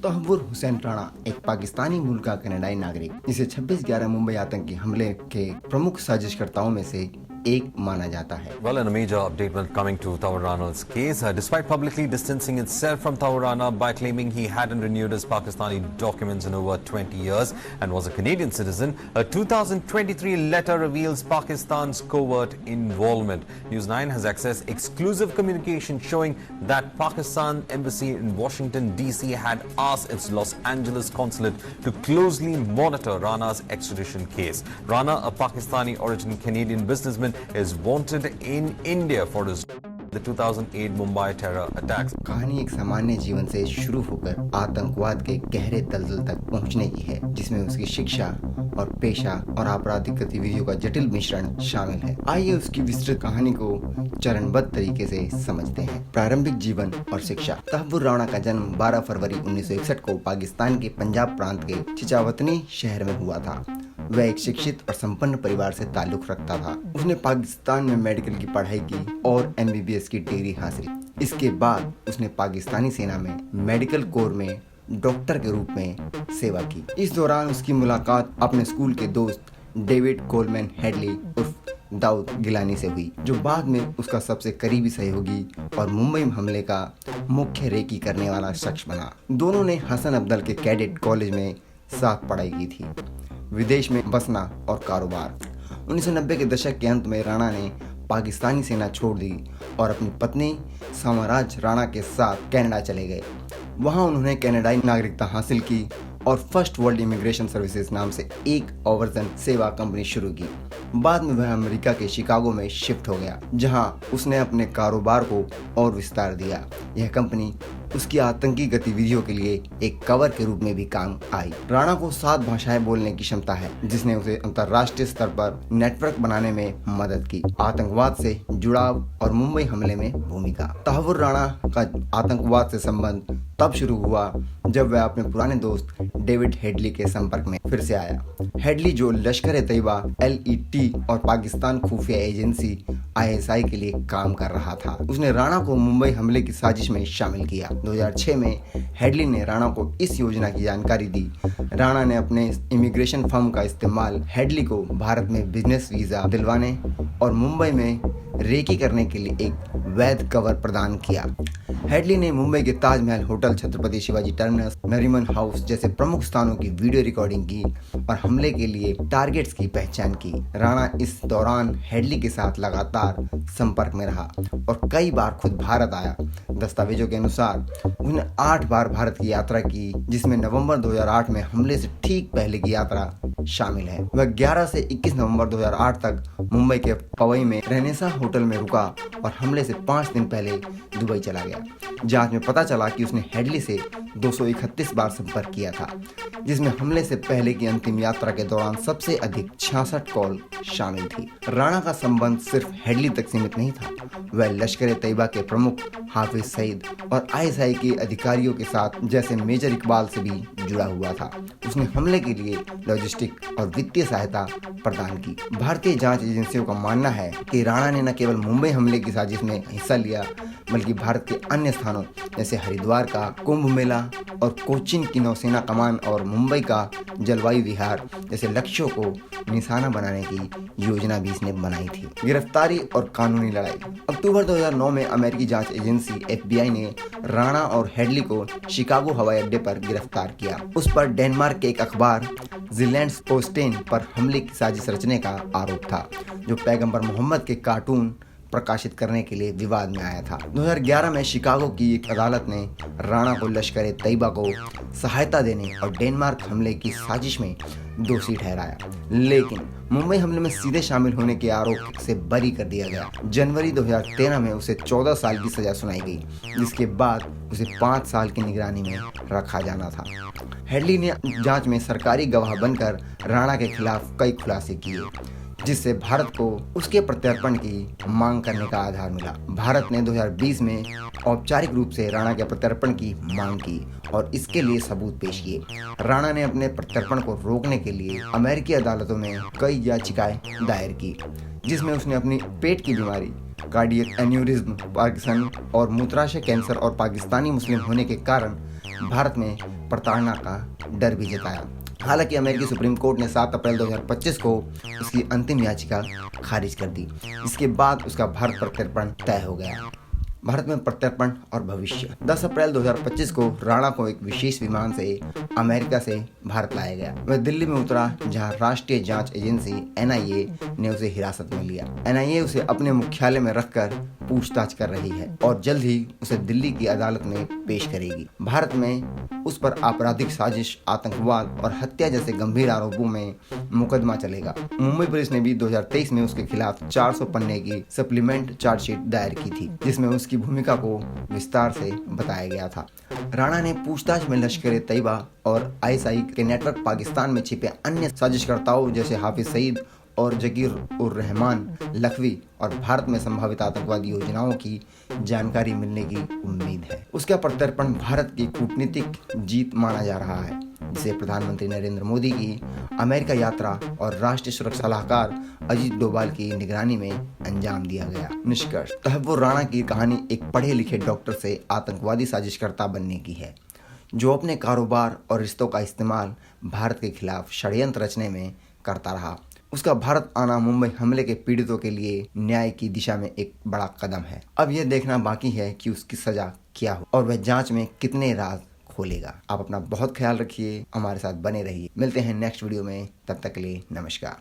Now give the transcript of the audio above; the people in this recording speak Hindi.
तहव्वुर हुसैन राणा एक पाकिस्तानी मूल का कनाडाई नागरिक जिसे 26/11 मुंबई आतंकी हमले के प्रमुख साजिशकर्ताओं में से एक माना जाता है। Well, in a major update when coming to Tawwur Rana's case, despite publicly distancing itself from Tawwur Rana by claiming he hadn't renewed his Pakistani documents in over 20 years and was a Canadian citizen, a 2023 letter reveals Pakistan's covert involvement. News 9 has accessed exclusive communication showing that Pakistan embassy in Washington DC had asked its Los Angeles consulate to closely monitor Rana's extradition case. Rana, a Pakistani origin Canadian businessman, is wanted in India for his the 2008 Mumbai terror attacks. कहानी एक सामान्य जीवन से शुरू होकर आतंकवाद के गहरे दलदल तक पहुंचने की है, जिसमें उसकी शिक्षा और पेशा और आपराधिक गतिविधियों का जटिल मिश्रण शामिल है। आइए उसकी विस्तृत कहानी को चरणबद्ध तरीके से समझते हैं। प्रारंभिक जीवन और शिक्षा। तहव्वुर राणा का जन्म 12 फरवरी 1961 को पाकिस्तान के पंजाब प्रांत के चिचावतनी शहर में हुआ था। वह एक शिक्षित और संपन्न परिवार से ताल्लुक रखता था। उसने पाकिस्तान में मेडिकल की पढ़ाई की और MBBS की डिग्री हासिल। इसके बाद उसने पाकिस्तानी सेना में मेडिकल कोर में डॉक्टर के रूप में सेवा की। इस दौरान उसकी मुलाकात अपने स्कूल के दोस्त डेविड कोलमैन हेडली उर्फ दाऊद गिलानी से हुई, जो बाद में उसका सबसे करीबी सहयोगी और मुंबई हमले का मुख्य रेकी करने वाला शख्स बना। दोनों ने हसन अब्दल के कैडेट कॉलेज में साथ पढ़ाई की थी। विदेश में बसना और कारोबार। 1990 के दशक के अंत में राणा ने पाकिस्तानी सेना छोड़ दी और अपनी पत्नी सामराज राणा के साथ कनाडा चले गए। वहां उन्होंने कनाडाई नागरिकता हासिल की और फर्स्ट वर्ल्ड इमिग्रेशन सर्विसेज नाम से एक ओवरजन सेवा कंपनी शुरू की। बाद में वह अमेरिका के शिकागो में शिफ्ट हो गया, जहां उसने अपने कारोबार को और विस्तार दिया। यह कंपनी उसकी आतंकी गतिविधियों के लिए एक कवर के रूप में भी काम आई। राणा को 7 भाषाएं बोलने की क्षमता है, जिसने उसे अंतर्राष्ट्रीय स्तर पर नेटवर्क बनाने में मदद की। आतंकवाद से जुड़ाव और मुंबई हमले में भूमिका। तहव्वुर राणा का आतंकवाद से संबंध तब शुरू हुआ जब वह अपने पुराने दोस्त डेविड हेडली के संपर्क में फिर से आया। हेडली, जो लश्कर-ए-तैयबा LET और पाकिस्तान खुफिया एजेंसी ISI के लिए काम कर रहा था, उसने राणा को मुंबई हमले की साजिश में शामिल किया। 2006 में हेडली ने राणा को इस योजना की जानकारी दी। राणा ने अपने इमिग्रेशन फर्म का इस्तेमाल हेडली को भारत में बिजनेस वीजा दिलवाने और मुंबई में रेकी करने के लिए एक वैध कवर प्रदान किया। हेडली ने मुंबई के Taj Mahal hotel, Chhatrapati Shivaji terminus, Nariman house जैसे प्रमुख स्थानों की वीडियो रिकॉर्डिंग की और हमले के लिए टारगेट्स की पहचान की। राणा इस दौरान हेडली के साथ लगातार संपर्क में रहा और कई बार खुद भारत आया। दस्तावेजों के अनुसार उसने 8 बार भारत की यात्रा की, जिसमें नवंबर 2008 में हमले से ठीक पहले की यात्रा शामिल है। वह 11 से 21 नवंबर 2008 तक मुंबई के पवई में रेनेसा होटल में रुका और हमले से 5 दिन पहले दुबई चला गया। जांच में पता चला कि उसने हेडली से 231 बार संपर्क किया था, जिसमें हमले से पहले की अंतिम यात्रा के दौरान सबसे अधिक 66 कॉल शामिल थी। राणा का संबंध सिर्फ हेडली तक सीमित नहीं था, वह लश्कर-ए-तैयबा के प्रमुख हाफिज सईद और ISI के अधिकारियों के साथ जैसे मेजर इकबाल से भी जुड़ा हुआ था। उसने हमले के लिए लॉजिस्टिक और वित्तीय सहायता प्रदान की। भारतीय जांच एजेंसियों का मानना है कि राणा ने न केवल मुंबई हमले की साजिश में हिस्सा लिया, बल्कि भारत के अन्य स्थानों जैसे हरिद्वार का कुंभ मेला और कोचीन की नौसेना कमान और मुंबई का जलवायु विहार जैसे लक्ष्यों को निशाना बनाने की योजना भी इसने बनाई थी। गिरफ्तारी और कानूनी लड़ाई। अक्टूबर 2009 में अमेरिकी जांच एजेंसी FBI ने राणा और हेडली को शिकागो हवाई अड्डे पर गिरफ्तार किया। उस पर डेनमार्क के एक अखबार ज़ीलैंड्स पोस्टेन पर हमले की साजिश रचने का आरोप था, जो पैगंबर मोहम्मद के कार्टून प्रकाशित करने के लिए विवाद में आया था। 2011 में शिकागो की एक अदालत ने राणा को लश्कर-ए-तैयबा को सहायता देने और डेनमार्क हमले की साजिश में दोषी ठहराया, लेकिन मुंबई हमले में सीधे शामिल होने के आरोप से बरी कर दिया गया। जनवरी 2013 में उसे 14 साल की सजा सुनाई गई, जिसके बाद उसे 5 साल की निगरानी में रखा जाना था। हेडली ने जांच में सरकारी गवाह बनकर राणा के खिलाफ कई खुलासे किए, जिससे भारत को उसके प्रत्यर्पण की मांग करने का आधार मिला। भारत ने 2020 में औपचारिक रूप से राणा के प्रत्यर्पण की मांग की और इसके लिए सबूत पेश किए। राणा ने अपने प्रत्यर्पण को रोकने के लिए अमेरिकी अदालतों में कई याचिकाएं दायर की, जिसमें उसने अपनी पेट की बीमारी, कार्डियक एन्यूरिज्म, पार्किंसन और मूत्राशय कैंसर और पाकिस्तानी मुस्लिम होने के कारण भारत में प्रताड़ना का डर भी जताया। हालांकि अमेरिकी सुप्रीम कोर्ट ने 7 अप्रैल 2025 को उसकी अंतिम याचिका खारिज कर दी। इसके बाद उसका भारत प्रत्यर्पण तय हो गया। भारत में प्रत्यर्पण और भविष्य। 10 अप्रैल 2025 को राणा को एक विशेष विमान से अमेरिका से भारत लाया गया। वह दिल्ली में उतरा, जहां राष्ट्रीय जांच एजेंसी NIA ने उसे हिरासत में लिया। NIA उसे अपने मुख्यालय में रखकर पूछताछ कर रही है और जल्द ही उसे दिल्ली की अदालत में पेश करेगी। भारत में उस पर आपराधिक साजिश, आतंकवाद और हत्या जैसे गंभीर आरोपों में मुकदमा चलेगा। मुंबई पुलिस ने भी 2023 में उसके खिलाफ 400 पन्ने की सप्लीमेंट चार्जशीट दायर की थी, जिसमें उसकी भूमिका को विस्तार से बताया गया था। राणा ने पूछताछ में लश्कर-ए-तैयबा और ISI के नेटवर्क, पाकिस्तान में छिपे अन्य साजिशकर्ताओं जैसे हाफिज सईद और जकीर-उर-रहमान लखवी और भारत में संभावित आतंकवादी योजनाओं की जानकारी मिलने की उम्मीद है। उसका प्रत्यर्पण भारत की कूटनीतिक जीत माना जा रहा है, जिसे प्रधानमंत्री नरेंद्र मोदी की अमेरिका यात्रा और राष्ट्रीय सुरक्षा सलाहकार अजीत डोभाल की निगरानी में अंजाम दिया गया। निष्कर्ष: तहव्वुर राणा की कहानी एक पढ़े लिखे डॉक्टर से आतंकवादी साजिशकर्ता बनने की है, जो अपने कारोबार और रिश्तों का इस्तेमाल भारत के खिलाफ षड्यंत्र रचने में करता रहा। उसका भारत आना मुंबई हमले के पीड़ितों के लिए न्याय की दिशा में एक बड़ा कदम है। अब यह देखना बाकी है कि उसकी सजा क्या हो और वह जांच में कितने राज खोलेगा। आप अपना बहुत ख्याल रखिए, हमारे साथ बने रहिए। मिलते हैं नेक्स्ट वीडियो में, तब तक के लिए नमस्कार।